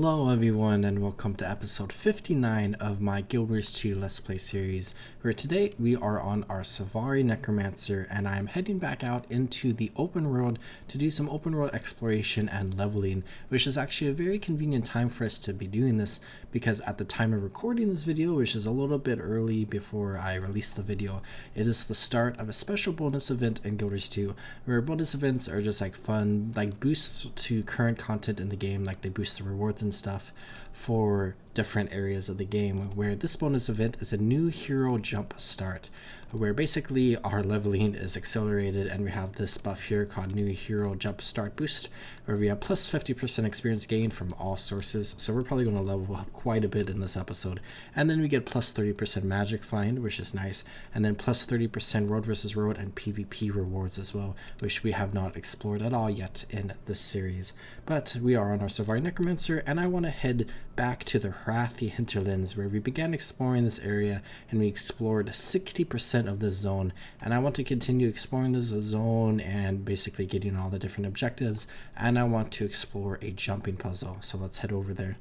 Hello everyone and welcome to episode 59 of my Guild Wars 2 Let's Play series, where today we are on our Harathi Necromancer and I am heading back out into the open world to do some open world exploration and leveling, which is actually a very convenient time for us to be doing this because at the time of recording this video, which is a little bit early before I release the video, it is the start of a special bonus event in Guild Wars 2, where bonus events are just like fun, like boosts to current content in the game, like they boost the rewards and stuff for different areas of the game, where this bonus event is a new hero jump start, where basically our leveling is accelerated and we have this buff here called new hero jump start boost, where we have plus 50% experience gain from all sources, so we're probably going to level up quite a bit in this episode. And then we get plus 30% magic find, which is nice, and then plus 30% road versus road and PvP rewards as well, which we have not explored at all yet in this series. But we are on our Harathi Necromancer and I want to head back to the Harathi Hinterlands, where we began exploring this area and we explored 60% of this zone, and I want to continue exploring this zone and basically getting all the different objectives, and I want to explore a jumping puzzle, so let's head over there.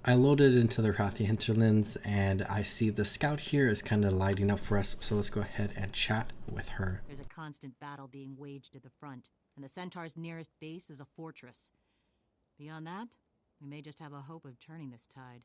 I loaded into the Harathi Hinterlands and I see the scout here is kind of lighting up for us, so let's go ahead and chat with her. There's a constant battle being waged at the front, and the Centaurs' nearest base is a fortress. Beyond that, we may just have a hope of turning this tide.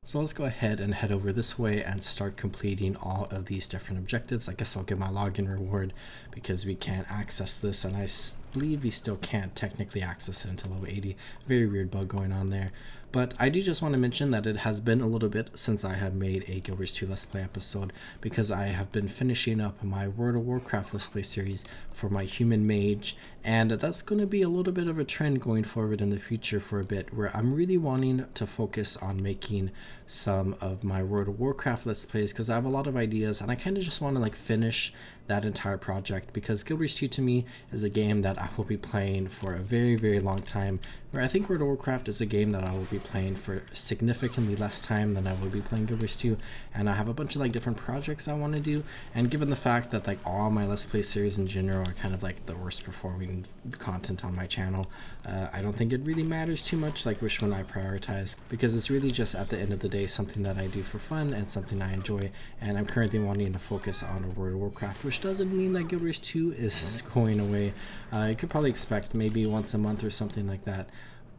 So let's go ahead and head over this way and start completing all of these different objectives. I guess I'll get my login reward because we can't access this, and I believe we still can't technically access it until level 80. Very weird bug going on there. But I do just want to mention that it has been a little bit since I have made a Guild Wars 2 Let's Play episode, because I have been finishing up my World of Warcraft Let's Play series for my Human Mage, and that's going to be a little bit of a trend going forward in the future for a bit, where I'm really wanting to focus on making some of my World of Warcraft Let's Plays, because I have a lot of ideas and I kind of just want to like finish that entire project, because Guild Wars 2 to me is a game that I will be playing for a very long time, where I think World of Warcraft is a game that I will be playing for significantly less time than I will be playing Guild Wars 2, and I have a bunch of like different projects I want to do, and given the fact that like all my Let's Play series in general are kind of like the worst performing content on my channel, I don't think it really matters too much like which one I prioritize, because it's really just at the end of the day something that I do for fun and something I enjoy, and I'm currently wanting to focus on World of Warcraft, which doesn't mean that Guild Wars 2 is going away. You could probably expect maybe once a month or something like that,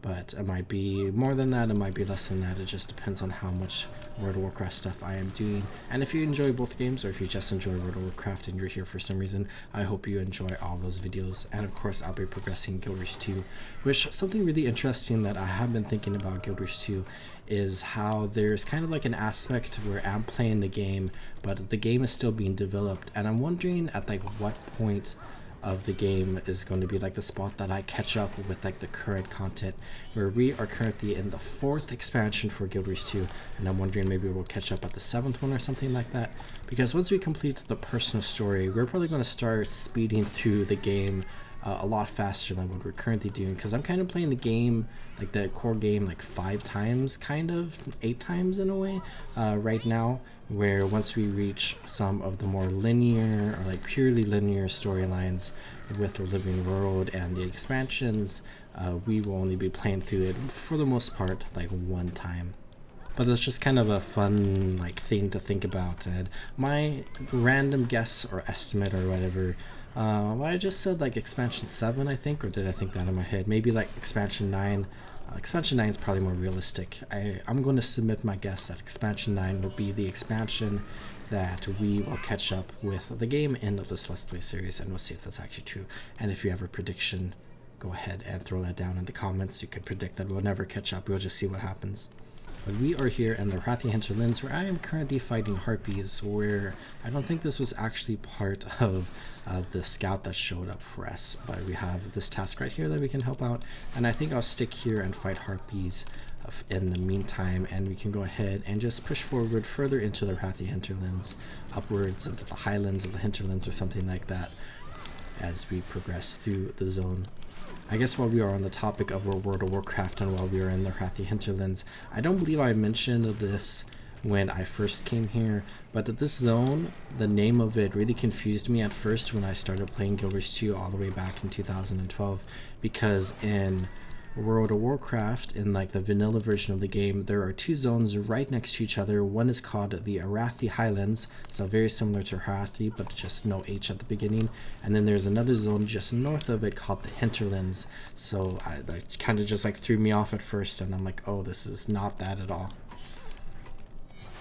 but it might be more than that, it might be less than that. It just depends on how much World of Warcraft stuff I am doing. And if you enjoy both games, or if you just enjoy World of Warcraft and you're here for some reason, I hope you enjoy all those videos. And of course I'll be progressing Guild Wars 2, which something really interesting that I have been thinking about Guild Wars 2 is how there's kind of like an aspect where I'm playing the game, but the game is still being developed, and I'm wondering at like what point of the game is going to be like the spot that I catch up with like the current content, where we are currently in the 4th expansion for Guild Wars 2, and I'm wondering maybe we'll catch up at the 7th one or something like that, because once we complete the personal story, we're probably going to start speeding through the game a lot faster than what we're currently doing, because I'm kind of playing the game, like the core game, like 5 times, kind of 8 times in a way right now, where once we reach some of the more linear or like purely linear storylines with the living world and the expansions, we will only be playing through it for the most part like 1 time. But it's just kind of a fun like thing to think about, and my random guess or estimate or whatever, well, I just said like expansion 7 I think, or did I think that in my head? Maybe like expansion 9. Expansion 9 is probably more realistic. I'm going to submit my guess that expansion 9 will be the expansion that we will catch up with the game in this Let's Play series, and we'll see if that's actually true. And if you have a prediction, go ahead and throw that down in the comments. You could predict that we'll never catch up, we'll just see what happens. But we are here in the Harathi Hinterlands, where I am currently fighting harpies, where I don't think this was actually part of the scout that showed up for us, but we have this task right here that we can help out, and I think I'll stick here and fight harpies in the meantime, and we can go ahead and just push forward further into the Harathi Hinterlands, upwards into the highlands of the hinterlands or something like that, as we progress through the zone. I guess while we are on the topic of World of Warcraft and while we are in the Harathi Hinterlands, I don't believe I mentioned this when I first came here, but this zone, the name of it really confused me at first when I started playing Guild Wars 2 all the way back in 2012, because in World of Warcraft, in like the vanilla version of the game, there are two zones right next to each other. One is called the Harathi Highlands, so very similar to Harathi, but just no H at the beginning. And then there's another zone just north of it called the Hinterlands. So that kind of just like threw me off at first, and I'm like, oh, this is not that at all.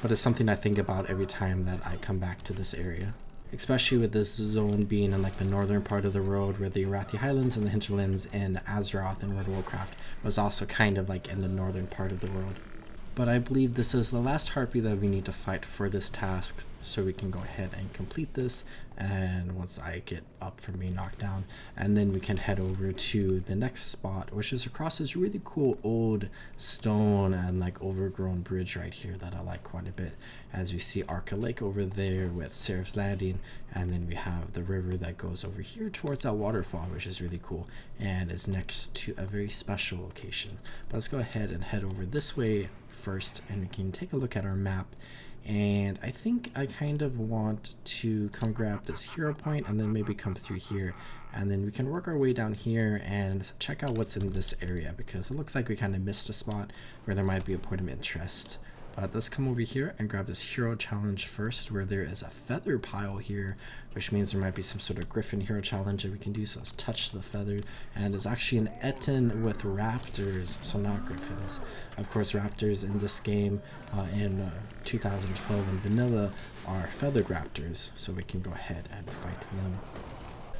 But it's something I think about every time that I come back to this area. Especially with this zone being in like the northern part of the world, where the Harathi Highlands and the Hinterlands in Azeroth and World of Warcraft was also kind of like in the northern part of the world. But I believe this is the last harpy that we need to fight for this task, so we can go ahead and complete this. And once I get up from being knocked down, and then we can head over to the next spot, which is across this really cool old stone and like overgrown bridge right here that I like quite a bit. As we see Arca Lake over there with Seraph's Landing, and then we have the river that goes over here towards that waterfall, which is really cool and is next to a very special location. But let's go ahead and head over this way first, and we can take a look at our map. And I think I kind of want to come grab this hero point and then maybe come through here, and then we can work our way down here and check out what's in this area, because it looks like we kind of missed a spot where there might be a point of interest. But let's come over here and grab this hero challenge first, where there is a feather pile here, which means there might be some sort of griffin hero challenge that we can do. So let's touch the feather, and it's actually an Etten with raptors, so not griffins. Of course, raptors in this game in 2012 in vanilla are feathered raptors, so we can go ahead and fight them.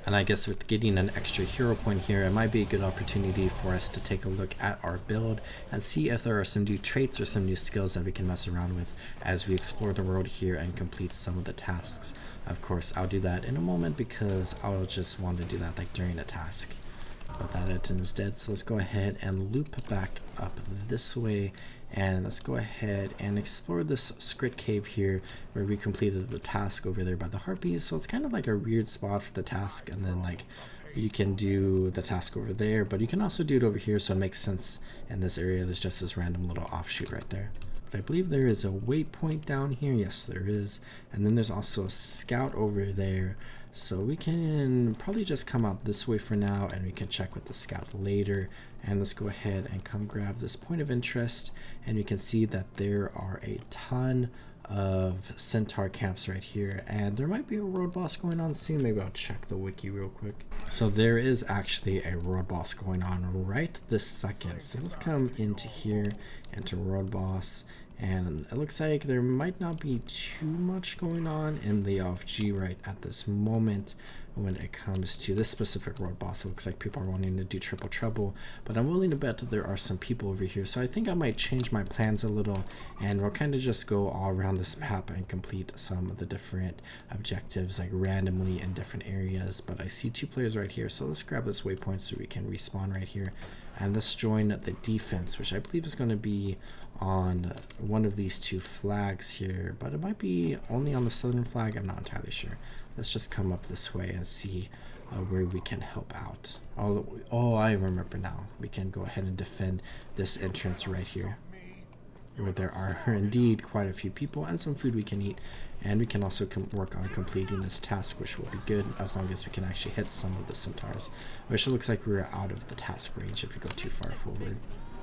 And I guess with getting an extra hero point here, it might be a good opportunity for us to take a look at our build and see if there are some new traits or some new skills that we can mess around with as we explore the world here and complete some of the tasks. Of course, I'll do that in a moment, because I'll just want to do that like during a task. But that Etten is dead, so let's go ahead and loop back up this way, and let's go ahead and explore this Skrit cave here, where we completed the task over there by the harpies. So it's kind of like a weird spot for the task, and then like you can do the task over there, but you can also do it over here, so it makes sense in this area. There's just this random little offshoot right there. But I believe there is a waypoint down here. Yes, there is. And then there's also a scout over there. So we can probably just come out this way for now, and we can check with the scout later. And let's go ahead and come grab this point of interest, and we can see that there are a ton of centaur camps right here, and there might be a road boss going on soon. Maybe I'll check the wiki real quick. So there is actually a road boss going on right this second. So let's come into here, into road boss, and it looks like there might not be too much going on in the OFG right at this moment. When it comes to this specific road boss, it looks like people are wanting to do triple trouble, but I'm willing to bet that there are some people over here, so I think I might change my plans a little, and we'll kind of just go all around this map and complete some of the different objectives like randomly in different areas. But I see two players right here, so let's grab this waypoint so we can respawn right here, and let's join the defense, which I believe is going to be on one of these two flags here, but it might be only on the southern flag. I'm not entirely sure. Let's just come up this way and see where we can help out. Oh, I remember now. We can go ahead and defend this entrance right here, where there are indeed quite a few people and some food we can eat. And we can also work on completing this task, which will be good as long as we can actually hit some of the centaurs, which it looks like we're out of the task range if we go too far forward.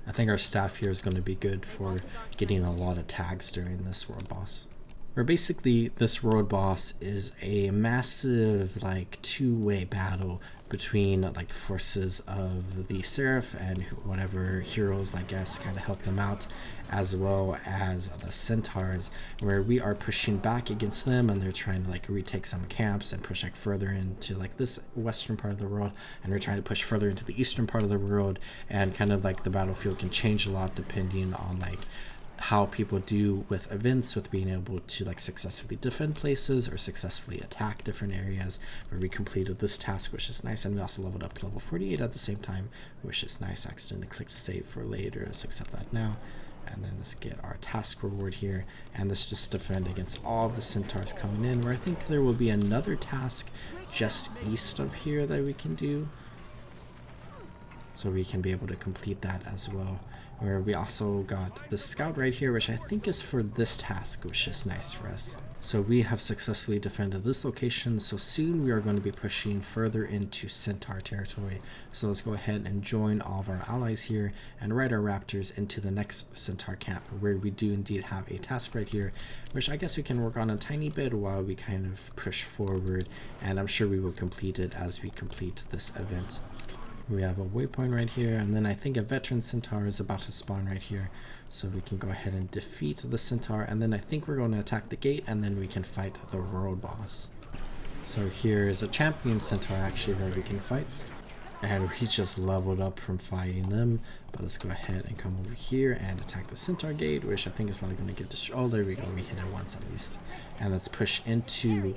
I think our staff here is going to be good for getting a lot of tags during this world boss. Where basically this road boss is a massive like two-way battle between like the forces of the Seraph and whatever heroes, I guess, kind of help them out, as well as the Centaurs, where we are pushing back against them, and they're trying to like retake some camps and push like further into like this western part of the world, and we're trying to push further into the eastern part of the world, and kind of like the battlefield can change a lot depending on like how people do with events, with being able to like successfully defend places or successfully attack different areas. Where we completed this task, which is nice, and we also leveled up to level 48 at the same time, which is nice. I accidentally clicked save for later. Let's accept that now, and then let's get our task reward here, and let's just defend against all of the centaurs coming in, where I think there will be another task just east of here that we can do, so we can be able to complete that as well. Where we also got the scout right here, which I think is for this task, which is nice for us. So we have successfully defended this location, so soon we are going to be pushing further into Centaur territory. So let's go ahead and join all of our allies here and ride our raptors into the next Centaur camp, where we do indeed have a task right here, which I guess we can work on a tiny bit while we kind of push forward, and I'm sure we will complete it as we complete this event. We have a waypoint right here, and then I think a veteran Centaur is about to spawn right here. So we can go ahead and defeat the Centaur, and then I think we're going to attack the gate, and then we can fight the world boss. So here is a champion Centaur actually that we can fight. And we just leveled up from fighting them. But let's go ahead and come over here and attack the Centaur gate, which I think is probably going to get destroyed. Oh, there we go. We hit it once at least. And let's push into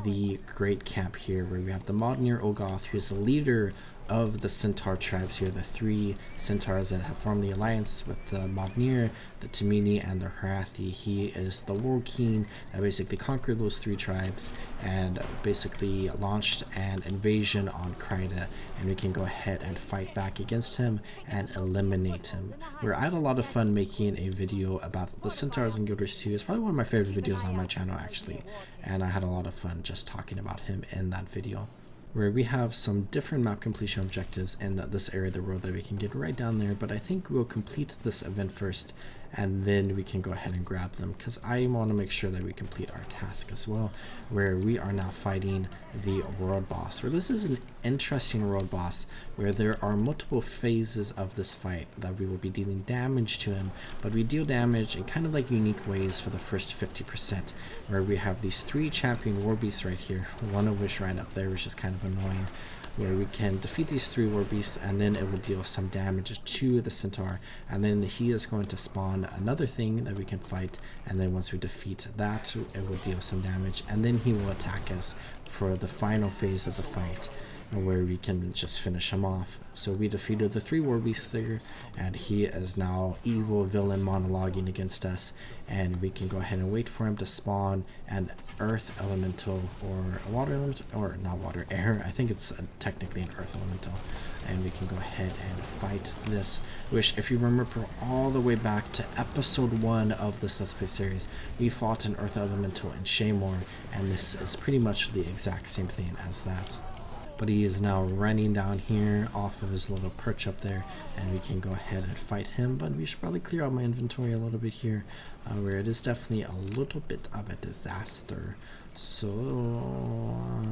the great camp here, where we have the Modnir Ogoth, who is the leader of the Centaur tribes here, the 3 Centaurs that have formed the alliance with the Modnir, the Tamini, and the Harathi. He is the World King that basically conquered those 3 tribes and basically launched an invasion on Kryda, and we can go ahead and fight back against him and eliminate him. Where I had a lot of fun making a video about the Centaurs in Guild Wars 2. It's probably one of my favorite videos on my channel actually, and I had a lot of fun just talking about him in that video. Where we have some different map completion objectives in this area of the world that we can get right down there, but I think we'll complete this event first and then we can go ahead and grab them, because I want to make sure that we complete our task as well, where we are now fighting the world boss. Where this is an interesting world boss where there are multiple phases of this fight that we will be dealing damage to him, but we deal damage in kind of like unique ways for the first 50%, where we have these 3 champion war beasts right here, one of which right up there, which is kind of annoying, where we can defeat these 3 war beasts, and then it will deal some damage to the Centaur, and then he is going to spawn another thing that we can fight, and then once we defeat that, it will deal some damage, and then he will attack us for the final phase of the fight, where we can just finish him off. So we defeated the 3 war beasts there, and he is now evil villain monologuing against us, and we can go ahead and wait for him to spawn an earth elemental or a water elemental, or not water, air. I think it's technically an earth elemental, and we can go ahead and fight this, which if you remember all the way back to episode 1 of this Let's Play series, we fought an earth elemental in Shaymore, and this is pretty much the exact same thing as that. But he is now running down here off of his little perch up there, and we can go ahead and fight him. But we should probably clear out my inventory a little bit here, where it is definitely a little bit of a disaster. So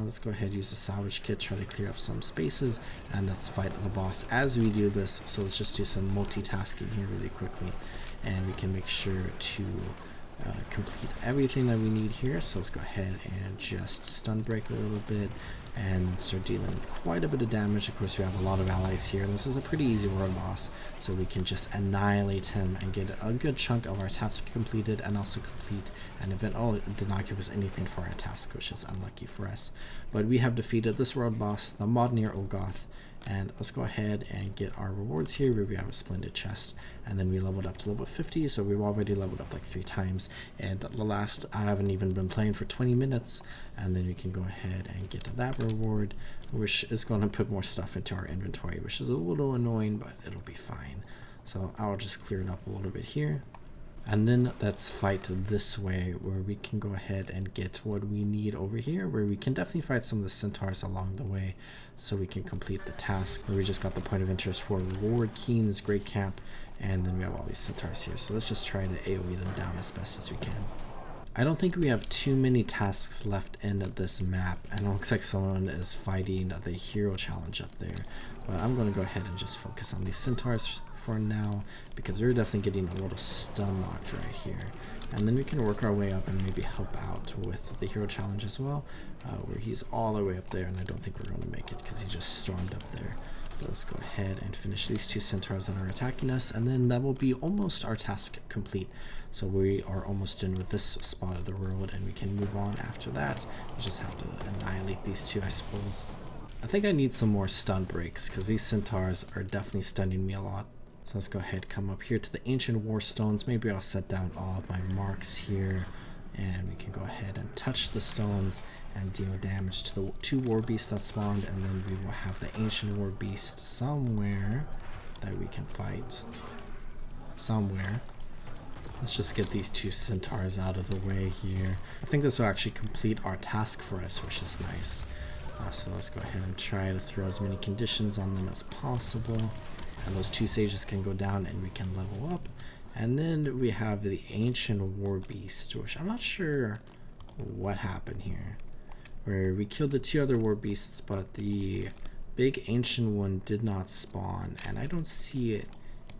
let's go ahead and use the salvage kit, try to clear up some spaces, and let's fight the boss as we do this. So let's just do some multitasking here really quickly, and we can make sure to complete everything that we need here. So let's go ahead and just stun break a little bit and start dealing quite a bit of damage. Of course, we have a lot of allies here, and this is a pretty easy world boss, so we can just annihilate him and get a good chunk of our task completed, and also complete an event. Oh, it did not give us anything for our task, which is unlucky for us. But we have defeated this world boss, the Modnir Ogoth, and let's go ahead and get our rewards here, where we have a splendid chest, and then we leveled up to level 50, so we've already leveled up like 3 times, and the last, I haven't even been playing for 20 minutes, and then we can go ahead and get that reward, which is going to put more stuff into our inventory, which is a little annoying, but it'll be fine. So I'll just clear it up a little bit here. And then let's fight this way, where we can go ahead and get what we need over here, where we can definitely fight some of the Centaurs along the way, so we can complete the task. Where we just got the point of interest for Lord Keen's Great Camp, and then we have all these Centaurs here. So let's just try to AoE them down as best as we can. I don't think we have too many tasks left in this map, and it looks like someone is fighting the hero challenge up there. But I'm going to go ahead and just focus on these Centaurs for now, because we're definitely getting a little stun locked right here, and then we can work our way up and maybe help out with the hero challenge as well, where he's all the way up there, and I don't think we're going to make it because he just stormed up there. But let's go ahead and finish these 2 Centaurs that are attacking us, and then that will be almost our task complete. So we are almost done with this spot of the world, and we can move on after that. We just have to annihilate these 2, I suppose. I think I need some more stun breaks, because these Centaurs are definitely stunning me a lot. So let's go ahead, come up here to the Ancient War Stones. Maybe I'll set down all of my marks here, and we can go ahead and touch the stones and deal damage to the 2 war beasts that spawned, and then we will have the Ancient War Beast somewhere that we can fight. Somewhere. Let's just get these two centaurs out of the way here. I think this will actually complete our task for us, which is nice. So let's go ahead and try to throw as many conditions on them as possible. And those two sages can go down and we can level up. And then we have the ancient war beast, which I'm not sure what happened here. Where we killed the two other war beasts, but the big ancient one did not spawn. And I don't see it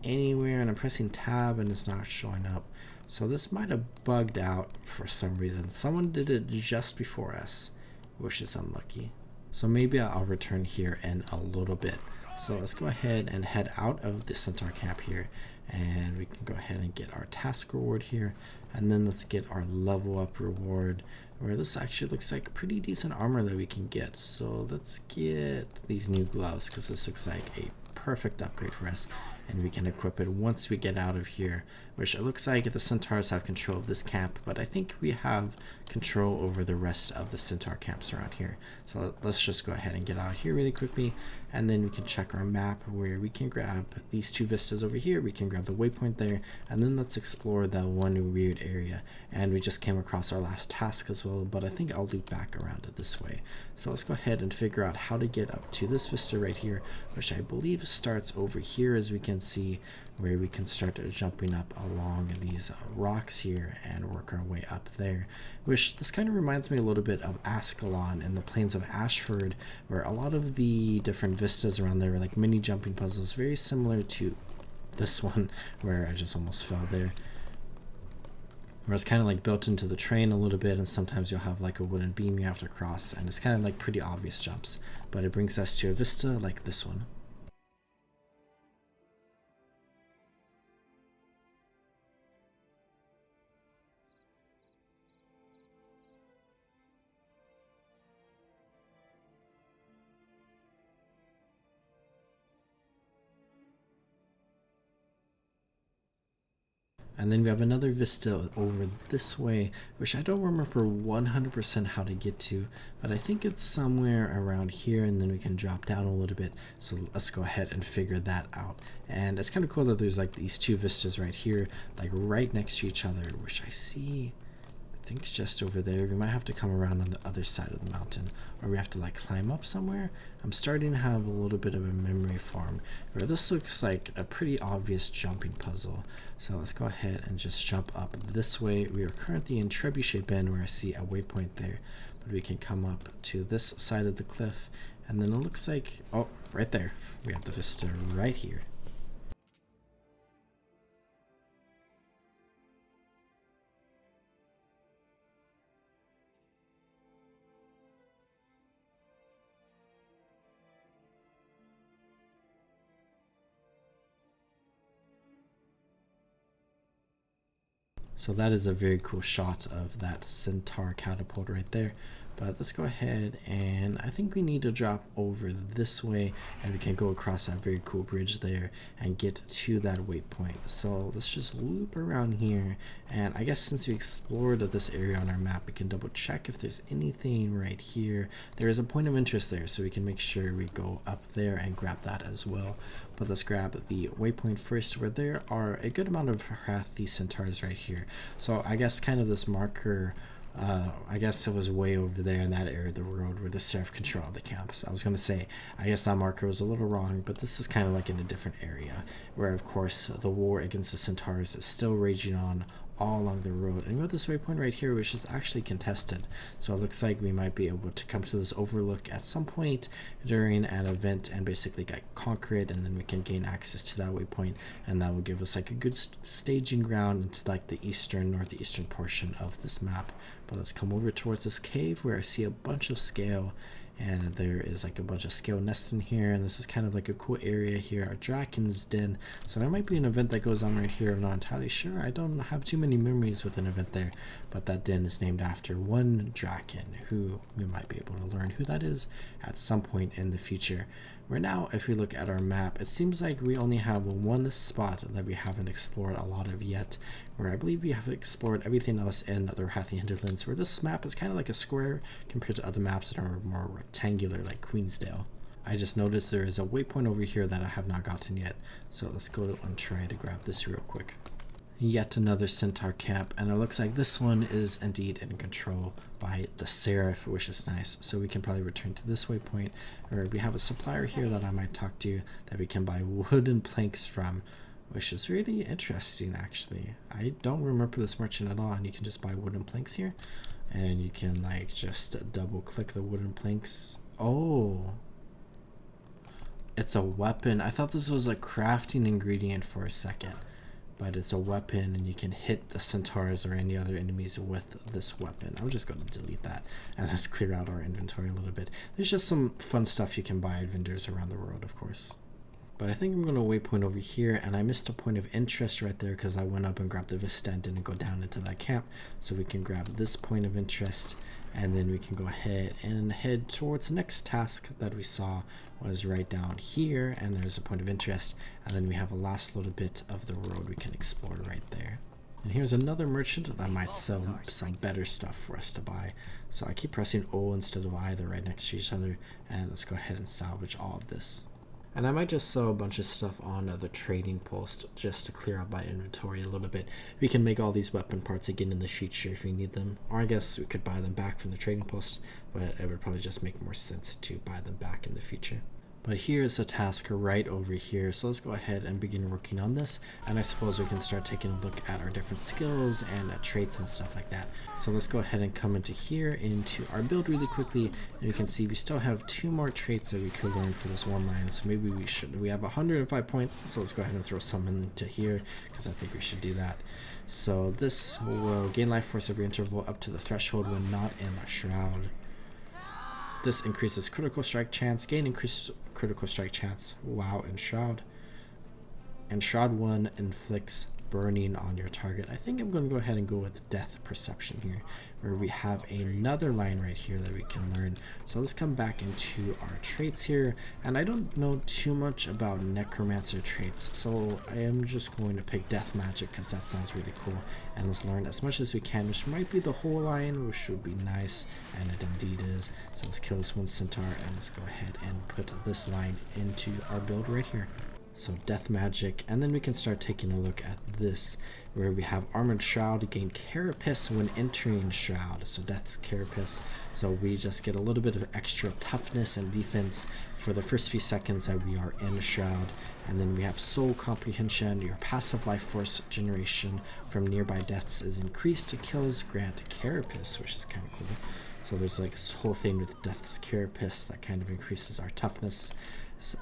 anywhere, and I'm pressing tab and it's not showing up. So this might have bugged out for some reason. Someone did it just before us, which is unlucky. So maybe I'll return here in a little bit. So let's go ahead and head out of the centaur camp here, and we can go ahead and get our task reward here, and then let's get our level up reward, where this actually looks like pretty decent armor that we can get. So let's get these new gloves, because this looks like a perfect upgrade for us, and we can equip it once we get out of here, which it looks like the centaurs have control of this camp, but I think we have control over the rest of the centaur camps around here. So let's just go ahead and get out of here really quickly, and then we can check our map where we can grab these two vistas over here. We can grab the waypoint there, and then let's explore that one weird area. And we just came across our last task as well, but I think I'll loop back around it this way. So let's go ahead and figure out how to get up to this vista right here, which I believe starts over here, as we can see, where we can start jumping up along these rocks here and work our way up there, which this kind of reminds me a little bit of Ascalon and the plains of Ashford, where a lot of the different vistas around there are like mini jumping puzzles, very similar to this one where I just almost fell there, where it's kind of like built into the terrain a little bit, and sometimes you'll have like a wooden beam you have to cross, and it's kind of like pretty obvious jumps, but it brings us to a vista like this one. And then we have another vista over this way, which I don't remember 100% how to get to, but I think it's somewhere around here, and then we can drop down a little bit. So let's go ahead and figure that out. And it's kind of cool that there's like these two vistas right here, like right next to each other, which I see, I think it's just over there. We might have to come around on the other side of the mountain, or we have to like climb up somewhere. I'm starting to have a little bit of a memory farm where this looks like a pretty obvious jumping puzzle. So let's go ahead and just jump up this way. We are currently in Trebuchet Bend, where I see a waypoint there, but we can come up to this side of the cliff, and then it looks like, oh, right there, we have the vista right here. So that is a very cool shot of that centaur catapult right there. But let's go ahead, and I think we need to drop over this way, and we can go across that very cool bridge there and get to that waypoint. So let's just loop around here, and I guess since we explored this area on our map, we can double check if there's anything right here. There is a point of interest there, so we can make sure we go up there and grab that as well. But let's grab the waypoint first, where there are a good amount of Harathi Centaurs right here. So I guess kind of this marker, I guess it was way over there in that area of the world where the Seraph control the camps. I was going to say, I guess that marker was a little wrong, but this is kind of like in a different area, where of course the war against the Centaurs is still raging on all along the road. And we have this waypoint right here, which is actually contested. So it looks like we might be able to come to this overlook at some point during an event and basically conquer it, and then we can gain access to that waypoint, and that will give us like a good staging ground into like the northeastern portion of this map. But let's come over towards this cave where I see a bunch of scale, and there is like a bunch of scale nests in here, and this is kind of like a cool area here, our Draken's Den. So there might be an event that goes on right here. I'm not entirely sure. I don't have too many memories with an event there, but that den is named after one Draken, who we might be able to learn who that is at some point in the future. Right now, if we look at our map, it seems like we only have one spot that we haven't explored a lot of yet, where I believe we have explored everything else in the Harathi Hinterlands, where this map is kind of like a square compared to other maps that are more rectangular like Queensdale. I just noticed there is a waypoint over here that I have not gotten yet, so let's go and try to grab this real quick. Yet another Centaur camp, and it looks like this one is indeed in control by the Seraph, which is nice. So we can probably return to this waypoint, or we have a supplier here that I might talk to that we can buy wooden planks from, which is really interesting actually. I don't remember this merchant at all, and you can just buy wooden planks here, and you can like just double click the wooden planks. Oh, it's a weapon. I thought this was a crafting ingredient for a second, but it's a weapon, and you can hit the centaurs or any other enemies with this weapon. I'm just going to delete that and let's clear out our inventory a little bit. There's just some fun stuff you can buy at vendors around the world, of course. But I think I'm going to waypoint over here, and I missed a point of interest right there because I went up and grabbed the vista and didn't go down into that camp. So we can grab this point of interest, and then we can go ahead and head towards the next task that we saw was right down here, and there's a point of interest, and then we have a last little bit of the road we can explore right there. And here's another merchant that might sell some better stuff for us to buy. So I keep pressing O instead of I, they're right next to each other, and let's go ahead and salvage all of this. And I might just sell a bunch of stuff on the trading post just to clear out my inventory a little bit. We can make all these weapon parts again in the future if we need them. Or I guess we could buy them back from the trading post, but it would probably just make more sense to buy them back in the future. But here's a task right over here, so let's go ahead and begin working on this, and I suppose we can start taking a look at our different skills and traits and stuff like that. So let's go ahead and come into here, into our build really quickly, and you can see we still have 2 more traits that we could learn for this one line, so maybe we have 105 points, so let's go ahead and throw some into here, because I think we should do that. So this will gain life force every interval up to the threshold when not in a shroud. This increases critical strike chance, gain increased critical strike chance while in shroud. And shroud 1 inflicts burning on your target. I think I'm going to go ahead and go with death perception here, where we have another line right here that we can learn. So let's come back into our traits here, and I don't know too much about necromancer traits, so I am just going to pick death magic because that sounds really cool, and let's learn as much as we can, which might be the whole line, which would be nice, and it indeed is. So let's kill this one centaur, and let's go ahead and put this line into our build right here. So death magic, and then we can start taking a look at this, where we have armored shroud, gain carapace when entering shroud. So death's carapace, so we just get a little bit of extra toughness and defense for the first few seconds that we are in shroud. And then we have soul comprehension. Your passive life force generation from nearby deaths is increased to kills grant carapace, which is kind of cool. So there's like this whole thing with death's carapace that kind of increases our toughness.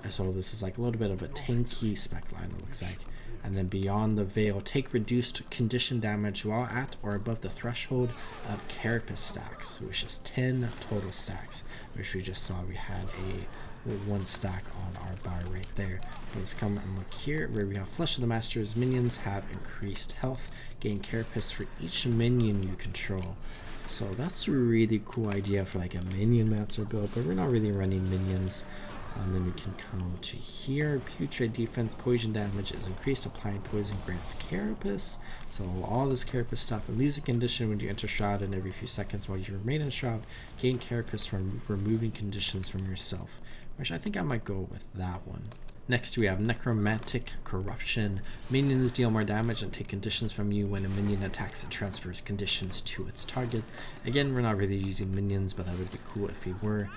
So this is like a little bit of a tanky spec line, it looks like. And then beyond the veil, take reduced condition damage while at or above the threshold of carapace stacks, which is 10 total stacks, which we just saw we had a 1 stack on our bar right there. But let's come and look here, where we have Flesh of the Master's minions have increased health, gain carapace for each minion you control. So that's a really cool idea for like a minion master build, but we're not really running minions. And then we can come to here. Putrid defense, poison damage is increased. Applying poison grants carapace. So all this carapace stuff. And leaves a condition when you enter shroud, and every few seconds while you remain in shroud, gain carapace from removing conditions from yourself. Which I think I might go with that one. Next we have necromantic corruption. Minions deal more damage and take conditions from you when a minion attacks and transfers conditions to its target. Again, we're not really using minions, but that would be cool if we were.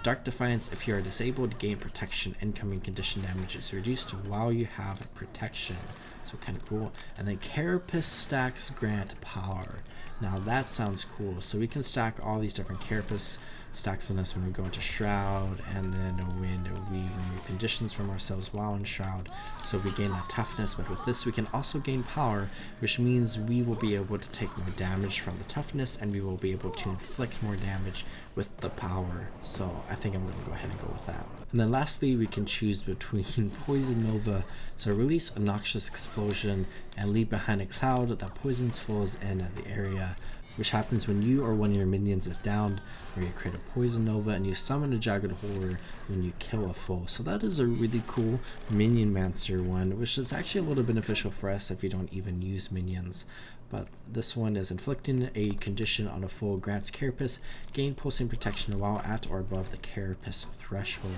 Dark Defiance, if you are disabled, gain protection. Incoming condition damage is reduced while you have protection. So kind of cool. And then Carapace stacks grant power. Now that sounds cool. So we can stack all these different Carapace stacks on us when we go into Shroud, and then when we remove conditions from ourselves while in Shroud. So we gain that toughness, but with this we can also gain power, which means we will be able to take more damage from the toughness, and we will be able to inflict more damage with the power. So I think I'm going to go ahead and go with that. And then lastly, we can choose between Poison Nova. So release a noxious explosion and leave behind a cloud that poisons foes in the area, which happens when you or one of your minions is downed, or you create a Poison Nova and you summon a Jagged Horror when you kill a foe. So that is a really cool Minion Mancer one, which is actually a little beneficial for us if we don't even use minions. But this one is inflicting a condition on a foe grants Carapace, gain pulsing protection while at or above the Carapace threshold.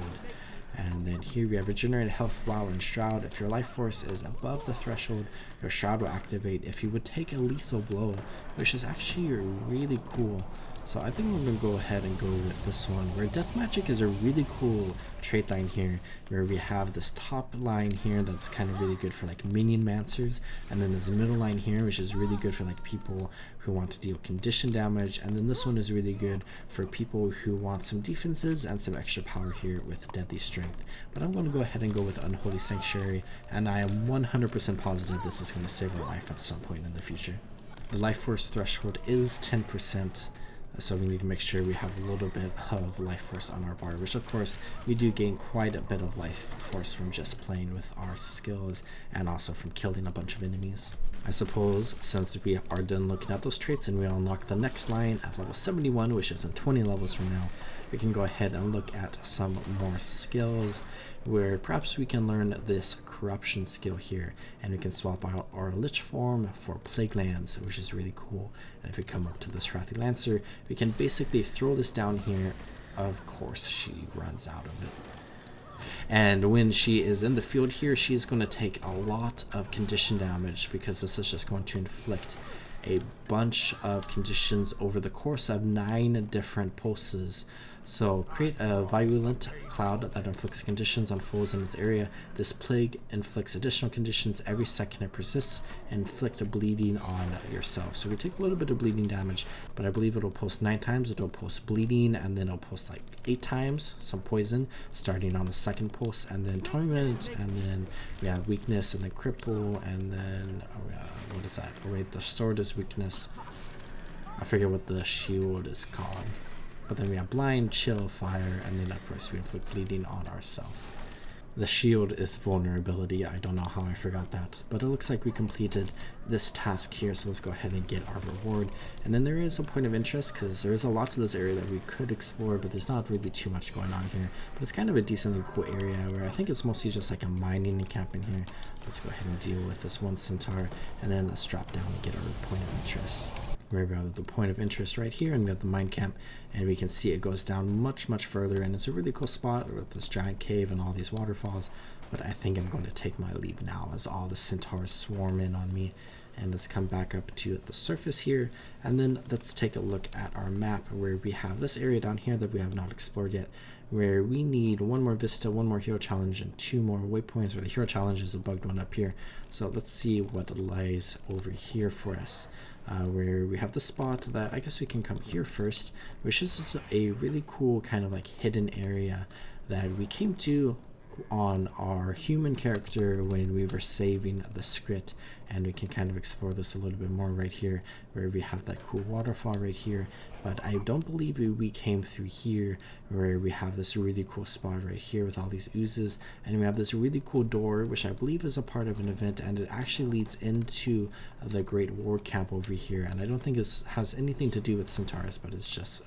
And then here we have regenerated health while in Shroud. If your life force is above the threshold, your Shroud will activate if you would take a lethal blow, which is actually really cool. So I think we're going to go ahead and go with this one, where Death Magic is a really cool trait line here, where we have this top line here that's kind of really good for like minion mancers, and then there's a middle line here which is really good for like people who want to deal condition damage, and then this one is really good for people who want some defenses and some extra power here with Deadly Strength. But I'm going to go ahead and go with Unholy Sanctuary, and I am 100% positive this is going to save our life at some point in the future. The life force threshold is 10%. So we need to make sure we have a little bit of life force on our bar, which of course we do gain quite a bit of life force from just playing with our skills and also from killing a bunch of enemies. I suppose since we are done looking at those traits and we unlock the next line at level 71, which is in 20 levels from now, we can go ahead and look at some more skills where perhaps we can learn this corruption skill here, and we can swap out our lich form for plague lands, which is really cool. And if we come up to this Harathi Lancer, we can basically throw this down here. Of course she runs out of it. And when she is in the field here, she's going to take a lot of condition damage, because this is just going to inflict a bunch of conditions over the course of 9 different pulses. So create a violent cloud that inflicts conditions on foes in its area. This plague inflicts additional conditions every second it persists, and inflict a bleeding on yourself. So we take a little bit of bleeding damage, but I believe it'll post 9 times. It'll post bleeding, and then it'll post like 8 times some poison starting on the second pulse, and then torment, and then we have weakness, and then cripple, and then what is that? Oh wait, the sword is weakness. I forget what the shield is called. But then we have blind, chill, fire, and then of course we inflict bleeding on ourselves. The shield is vulnerability. I don't know how I forgot that, but it looks like we completed this task here, so let's go ahead and get our reward. And then there is a point of interest, because there is a lot to this area that we could explore, but there's not really too much going on here. But it's kind of a decently cool area where I think it's mostly just like a mining camp in here. Let's go ahead and deal with this one centaur, and then let's drop down and get our point of interest. We have the point of interest right here, and we have the mine camp, and we can see it goes down much further, and it's a really cool spot with this giant cave and all these waterfalls. But I think I'm going to take my leave now, as all the centaurs swarm in on me. And let's come back up to the surface here, and then let's take a look at our map, where we have this area down here that we have not explored yet, where we need 1 more vista, 1 more hero challenge, and 2 more waypoints, where the hero challenge is a bugged one up here. So let's see what lies over here for us. Where we have the spot that I guess we can come here first, which is a really cool kind of like hidden area that we came to on our human character when we were saving the script, and we can kind of explore this a little bit more right here, where we have that cool waterfall right here. But I don't believe we came through here, where we have this really cool spot right here with all these oozes, and we have this really cool door, which I believe is a part of an event, and it actually leads into the Great War Camp over here. And I don't think it has anything to do with Centaurs, but it's just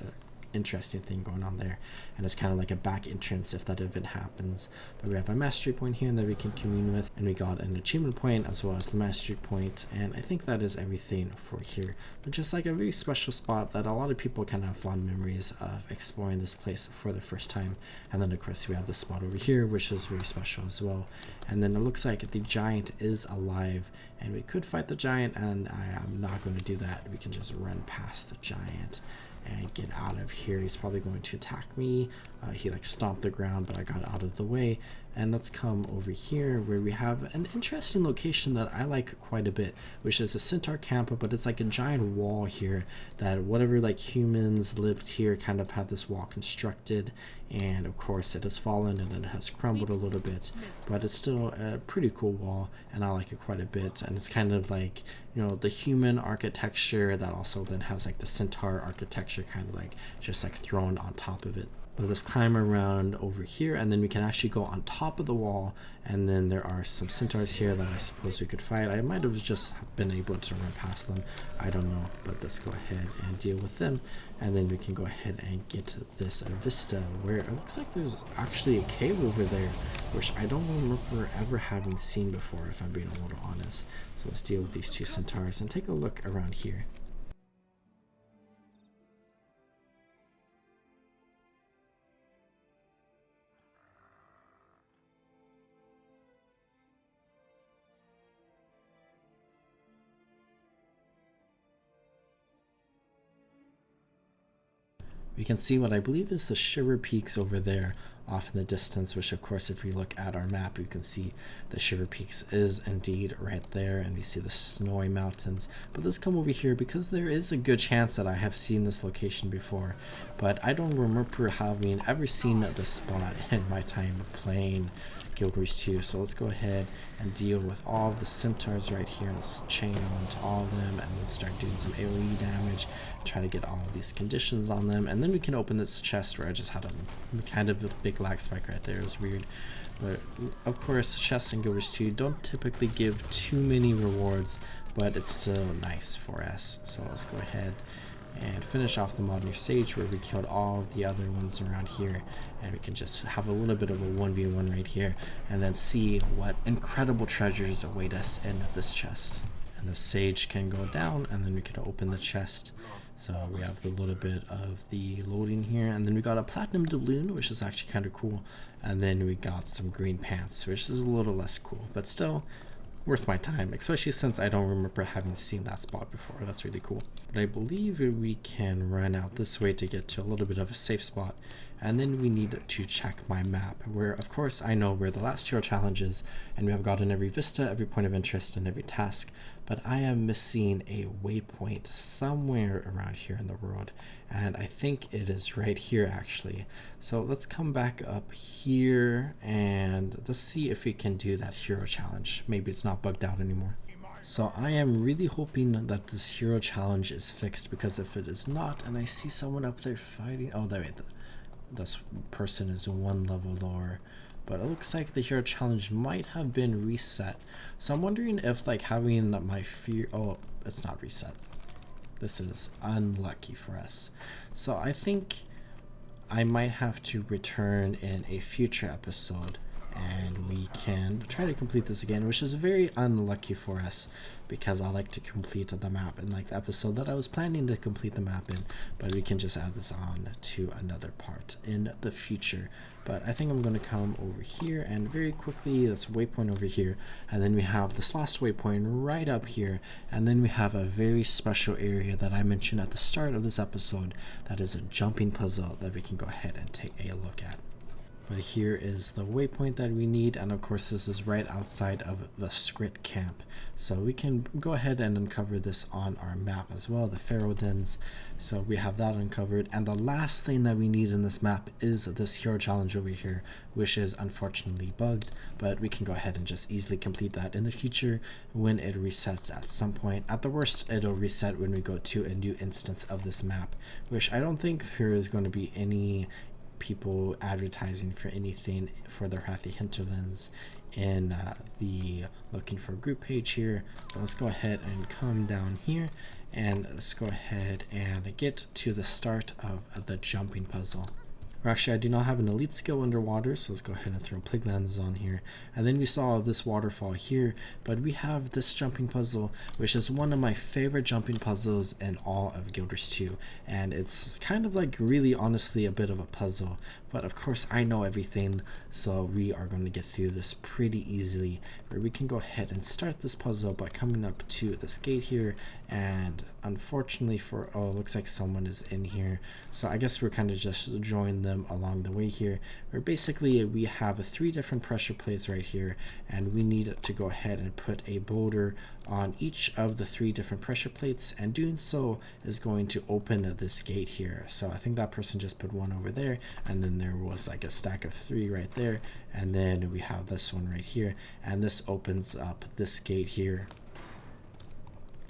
interesting thing going on there, and it's kind of like a back entrance if that event happens. But we have a mastery point here that we can commune with, and we got an achievement point as well as the mastery point, and I think that is everything for here. But just like a very special spot that a lot of people can have fond memories of exploring this place for the first time. And then of course we have this spot over here, which is very special as well. And then it looks like the giant is alive, and we could fight the giant, and I am not going to do that. We can just run past the giant and get out of here. He's probably going to attack me. He like stomped the ground, but I got out of the way. And let's come over here, where we have an interesting location that I like quite a bit, which is a centaur camp, but it's like a giant wall here that whatever like humans lived here kind of had this wall constructed, and of course it has fallen and it has crumbled a little bit, but it's still a pretty cool wall, and I like it quite a bit. And it's kind of like, you know, the human architecture that also then has like the centaur architecture kind of like just like thrown on top of it. But let's climb around over here, and then we can actually go on top of the wall, and then there are some centaurs here that I suppose we could fight. I might have just been able to run past them, I don't know, but let's go ahead and deal with them. And then we can go ahead and get this vista, where it looks like there's actually a cave over there, which I don't remember ever having seen before, if I'm being a little honest. So let's deal with these 2 centaurs and take a look around here. we can see what I believe is the Shiver Peaks over there off in the distance, which of course if we look at our map you can see the Shiver Peaks is indeed right there, and we see the snowy mountains. But let's come over here because there is a good chance that I have seen this location before, but I don't remember having ever seen this spot in my time playing Guild Wars 2. So let's go ahead and deal with all of the Centaurs right here. Let's chain on to all of them and then start doing some AoE damage, try to get all of these conditions on them, and then we can open this chest where I just had a kind of a big lag spike right there. It was weird. But of course chests in Guild Wars 2 don't typically give too many rewards, but it's still nice for us. So let's go ahead and finish off the Modern Sage where we killed all of the other ones around here, and we can just have a little bit of a 1v1 right here and then see what incredible treasures await us in this chest. And the Sage can go down and then we can open the chest. So we have a little bit of the loading here, and then we got a platinum doubloon, which is actually kind of cool, and then we got some green pants, which is a little less cool, but still worth my time, especially since I don't remember having seen that spot before. That's really cool. But I believe we can run out this way to get to a little bit of a safe spot, and then we need to check my map, where of course I know where the last hero challenge is, and we have gotten every vista, every point of interest, and every task, but I am missing a waypoint somewhere around here in the world, and I think it is right here actually. So let's come back up here and let's see if we can do that hero challenge. Maybe it's not bugged out anymore. So I am really hoping that this hero challenge is fixed, because if it is not, and I see someone up there fighting, oh wait, this person is one level lower, but it looks like the hero challenge might have been reset. So I'm wondering if like having my fear, oh, it's not reset. This is unlucky for us. So I think I might have to return in a future episode and we can try to complete this again, which is very unlucky for us because I like to complete the map in like the episode that I was planning to complete the map in, but we can just add this on to another part in the future. But I think I'm going to come over here and very quickly, let's waypoint over here, and then we have this last waypoint right up here, and then we have a very special area that I mentioned at the start of this episode that is a jumping puzzle that we can go ahead and take a look at. But here is the waypoint that we need, and of course this is right outside of the Skrit camp. So we can go ahead and uncover this on our map as well, the Pharaoh Dens. So we have that uncovered, and the last thing that we need in this map is this hero challenge over here, which is unfortunately bugged, but we can go ahead and just easily complete that in the future when it resets at some point. At the worst, it'll reset when we go to a new instance of this map, which I don't think there is going to be any people advertising for anything for the Harathi Hinterlands in the looking for group page here. But let's go ahead and come down here and let's go ahead and get to the start of the jumping puzzle. Or actually, I do not have an elite skill underwater, so let's go ahead and throw Plague Lands on here. And then we saw this waterfall here, but we have this jumping puzzle, which is one of my favorite jumping puzzles in all of Guild Wars 2. And it's kind of like really honestly a bit of a puzzle, but of course I know everything, so we are going to get through this pretty easily, where we can go ahead and start this puzzle by coming up to this gate here, and unfortunately for, oh, it looks like someone is in here, so I guess we're kind of just join them along the way here, where basically we have 3 different pressure plates right here, and we need to go ahead and put a boulder on each of the 3 different pressure plates, and doing so is going to open this gate here. So I think that person just put one over there, and then there was like a stack of 3 right there, and then we have this one right here, and this opens up this gate here,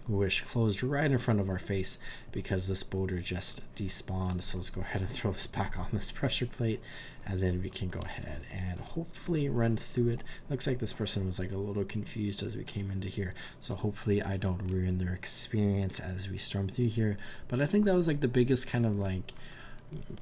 which closed right in front of our face because this boulder just despawned. So let's go ahead and throw this back on this pressure plate, and then we can go ahead and hopefully run through it. Looks like this person was like a little confused as we came into here, so hopefully I don't ruin their experience as we storm through here. But I think that was like the biggest kind of like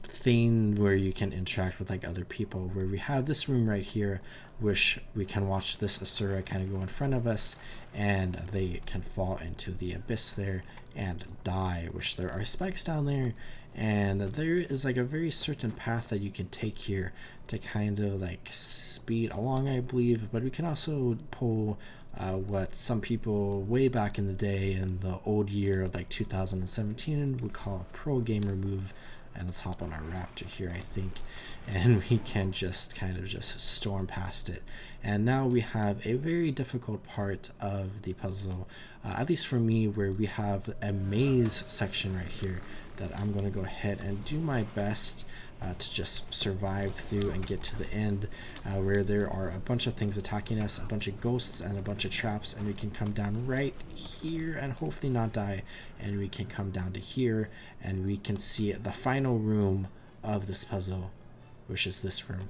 thing where you can interact with like other people, where we have this room right here which we can watch this Asura kind of go in front of us, and they can fall into the abyss there and die, which there are spikes down there, and there is like a very certain path that you can take here to kind of like speed along, I believe. But we can also pull what some people way back in the day in the old year of like 2017 would call a pro gamer move, And let's hop on our raptor here, I think, and we can just kind of just storm past it. And now we have a very difficult part of the puzzle, at least for me, where we have a maze section right here that I'm going to go ahead and do my best to just survive through and get to the end, where there are a bunch of things attacking us, a bunch of ghosts and a bunch of traps, and we can come down right here and hopefully not die, and we can come down to here and we can see the final room of this puzzle, which is this room.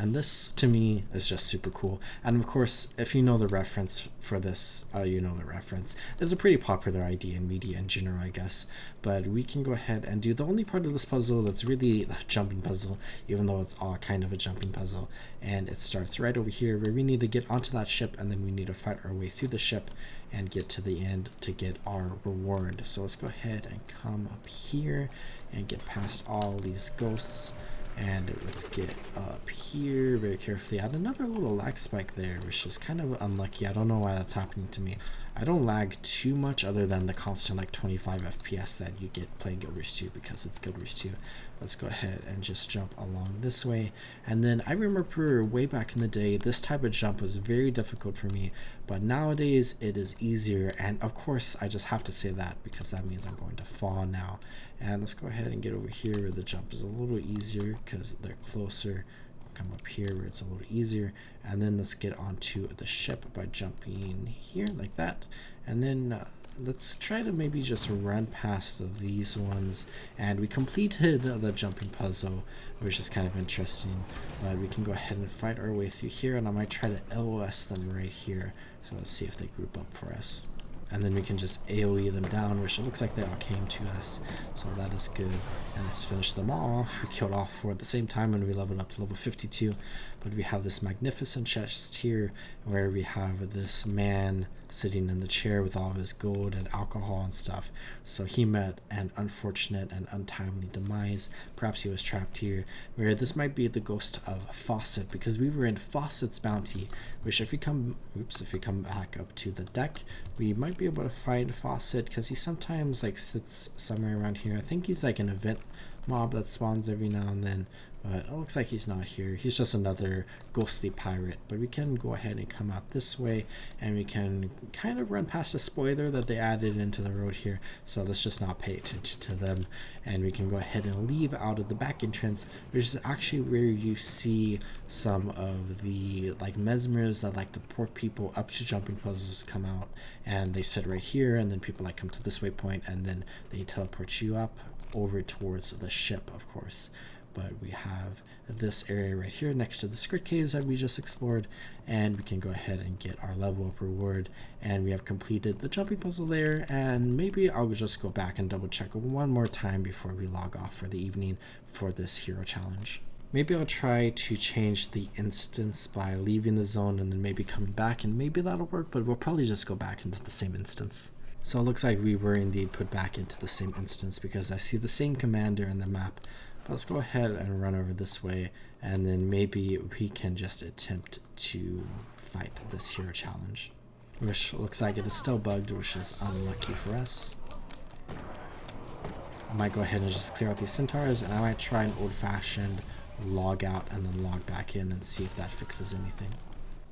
And this, to me, is just super cool. And of course, if you know the reference for this, you know the reference. It's a pretty popular idea in media in general, I guess. But we can go ahead and do the only part of this puzzle that's really a jumping puzzle, even though it's all kind of a jumping puzzle. And it starts right over here, where we need to get onto that ship, and then we need to fight our way through the ship and get to the end to get our reward. So let's go ahead and come up here and get past all these ghosts. And let's get up here very carefully. I had another little lag spike there, which is kind of unlucky. I don't know why that's happening to me. I don't lag too much other than the constant like 25 FPS that you get playing Guild Wars 2 because it's Guild Wars 2. Let's go ahead and just jump along this way. And then I remember way back in the day, this type of jump was very difficult for me, but nowadays it is easier. And of course, I just have to say that because that means I'm going to fall now. And let's go ahead and get over here where the jump is a little easier because they're closer. Come up here where it's a little easier, and then let's get onto the ship by jumping here like that. And then let's try to maybe just run past these ones. And we completed the jumping puzzle, which is kind of interesting, but we can go ahead and fight our way through here, and I might try to LOS them right here. So let's see if they group up for us. And then we can just AoE them down, which it looks like they all came to us, so that is good. And let's finish them off. We killed all four at the same time when we leveled up to level 52. But we have this magnificent chest here where we have this man sitting in the chair with all of his gold and alcohol and stuff. So he met an unfortunate and untimely demise. Perhaps he was trapped here, where this might be the ghost of Fawcett, because we were in Fawcett's bounty, which if we come back up to the deck, we might be able to find Fawcett, because he sometimes like sits somewhere around here. I think he's like an event mob that spawns every now and then, but it looks like he's not here. He's just another ghostly pirate. But we can go ahead and come out this way, and we can kind of run past a spoiler that they added into the road here, so let's just not pay attention to them. And we can go ahead and leave out of the back entrance, which is actually where you see some of the like mesmers that like to port people up to jumping puzzles come out, and they sit right here, and then people like come to this waypoint, and then they teleport you up over towards the ship, of course. But we have this area right here next to the script caves that we just explored, and we can go ahead and get our level up reward. And we have completed the jumping puzzle there, and maybe I'll just go back and double check one more time before we log off for the evening for this hero challenge. Maybe I'll try to change the instance by leaving the zone and then maybe coming back, and maybe that'll work, but we'll probably just go back into the same instance. So it looks like we were indeed put back into the same instance because I see the same commander in the map. But let's go ahead and run over this way, and then maybe we can just attempt to fight this hero challenge, which looks like it is still bugged, which is unlucky for us. I might go ahead and just clear out these centaurs, and I might try an old-fashioned log out and then log back in and see if that fixes anything.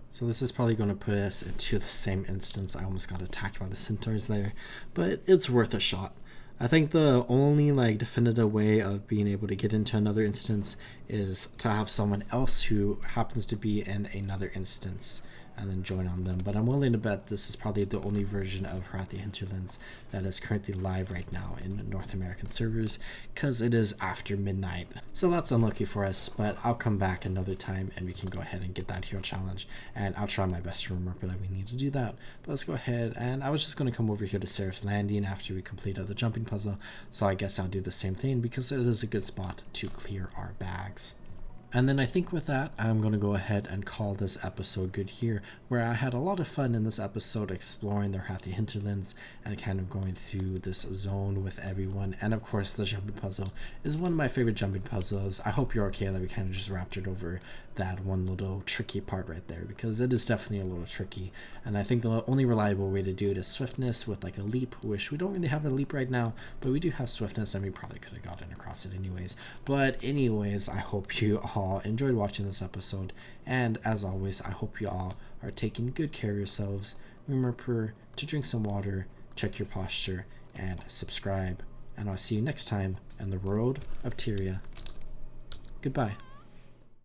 So this is probably going to put us into the same instance. I almost got attacked by the centaurs there, but it's worth a shot. I think the only like definitive way of being able to get into another instance is to have someone else who happens to be in another instance and then join on them. But I'm willing to bet this is probably the only version of Harathi Hinterlands that is currently live right now in North American servers, because it is after midnight. So that's unlucky for us, but I'll come back another time and we can go ahead and get that hero challenge, and I'll try my best to remember that we need to do that. But let's go ahead, and I was just going to come over here to Seraph's Landing after we complete the jumping puzzle, so I guess I'll do the same thing because it is a good spot to clear our bags. And then I think with that, I'm going to go ahead and call this episode good here, where I had a lot of fun in this episode exploring the Harathi Hinterlands and kind of going through this zone with everyone. And of course, the jumping puzzle is one of my favorite jumping puzzles. I hope you're okay that we kind of just wrapped it over that one little tricky part right there, because it is definitely a little tricky. And I think the only reliable way to do it is swiftness with like a leap, which we don't really have a leap right now, but we do have swiftness and we probably could have gotten across it anyways. But anyways, I hope you all enjoyed watching this episode, and as always, I hope you all are taking good care of yourselves. Remember to drink some water, check your posture, and subscribe. And I'll see you next time in the world of Tyria. Goodbye.